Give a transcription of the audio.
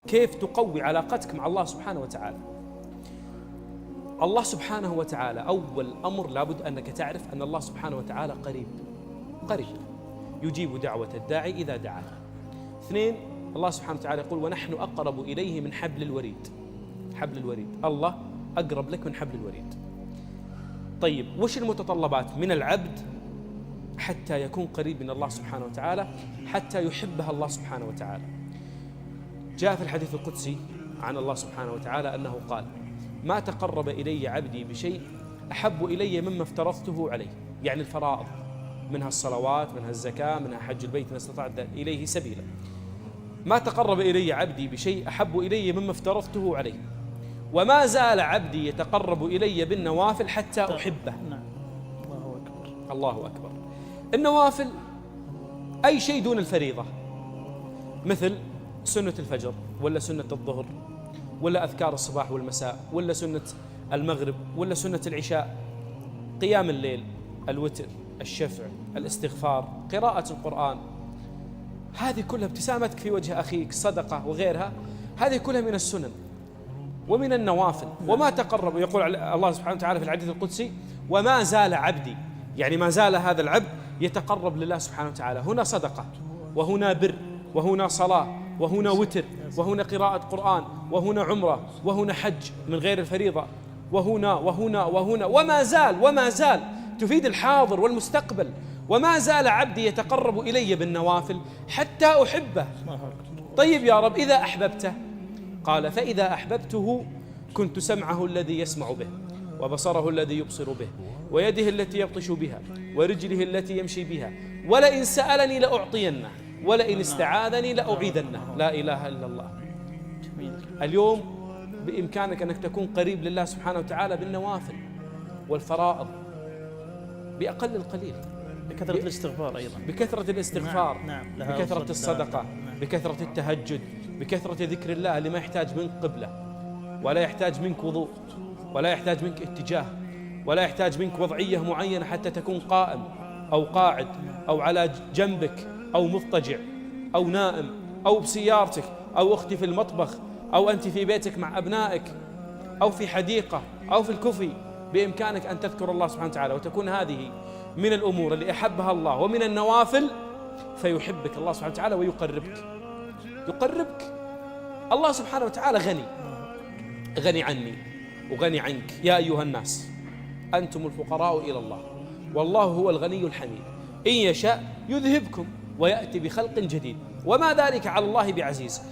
كيف تقوي علاقتك مع الله سبحانه وتعالى. الله سبحانه وتعالى أول أمر لابد أنك تعرف أن الله سبحانه وتعالى قريب يجيب دعوة الداعي إذا دعاه. 2، الله سبحانه وتعالى يقول ونحن أقرب إليه من حبل الوريد. حبل الوريد، الله أقرب لك من حبل الوريد. طيب وش المتطلبات من العبد حتى يكون قريب من الله سبحانه وتعالى، حتى يحبه الله سبحانه وتعالى؟ جاء في الحديث القدسي عن الله سبحانه وتعالى أنه قال ما تقرب إلي عبدي بشيء أحب إلي مما افترضته عليه، يعني الفرائض، منها الصلوات، منها الزكاة، منها حج البيت إن استطعت إليه سبيلا. ما تقرب إلي عبدي بشيء أحب إلي مما افترضته عليه، وما زال عبدي يتقرب إلي بالنوافل حتى أحبه. الله أكبر. الله أكبر. النوافل أي شيء دون الفريضة، مثل سنة الفجر ولا سنة الظهر ولا أذكار الصباح والمساء ولا سنة المغرب ولا سنة العشاء، قيام الليل، الوتر، الشفع، الاستغفار، قراءة القرآن، هذه كلها، ابتسامتك في وجه أخيك، صدقة وغيرها، هذه كلها من السنن ومن النوافل. وما تقرب، يقول الله سبحانه وتعالى في الحديث القدسي وما زال عبدي، يعني ما زال هذا العبد يتقرب لله سبحانه وتعالى. هنا صدقة، وهنا بر، وهنا صلاة، وهنا وتر، وهنا قراءة قرآن، وهنا عمرة، وهنا حج من غير الفريضة، وهنا وهنا وهنا، وما زال تفيد الحاضر والمستقبل. وما زال عبدي يتقرب إلي بالنوافل حتى أحبه. طيب يا رب إذا أحببته؟ قال فإذا أحببته كنت سمعه الذي يسمع به، وبصره الذي يبصر به، ويده التي يبطش بها، ورجله التي يمشي بها، ولئن سألني لأعطينه، ولئن استعاذني لأعيذنه. لا إله إلا الله. اليوم بإمكانك أنك تكون قريب لله سبحانه وتعالى بالنوافل والفرائض بأقل القليل، بكثرة الاستغفار أيضا، بكثرة الاستغفار، نعم. بكثرة الصدقة، نعم. بكثرة التهجد، بكثرة ذكر الله اللي ما يحتاج منك قبلة، ولا يحتاج منك وضوء، ولا يحتاج منك اتجاه، ولا يحتاج منك وضعية معينة حتى تكون قائم أو قاعد أو على جنبك أو مضطجع أو نائم أو بسيارتك أو أختي في المطبخ أو أنت في بيتك مع أبنائك أو في حديقة أو في الكوفي. بإمكانك أن تذكر الله سبحانه وتعالى، وتكون هذه من الأمور اللي أحبها الله ومن النوافل، فيحبك الله سبحانه وتعالى ويقربك. الله سبحانه وتعالى غني عني وغني عنك. يا أيها الناس أنتم الفقراء إلى الله والله هو الغني الحميد، إن يشاء يذهبكم ويأتي بخلق جديد وما ذلك على الله بعزيز.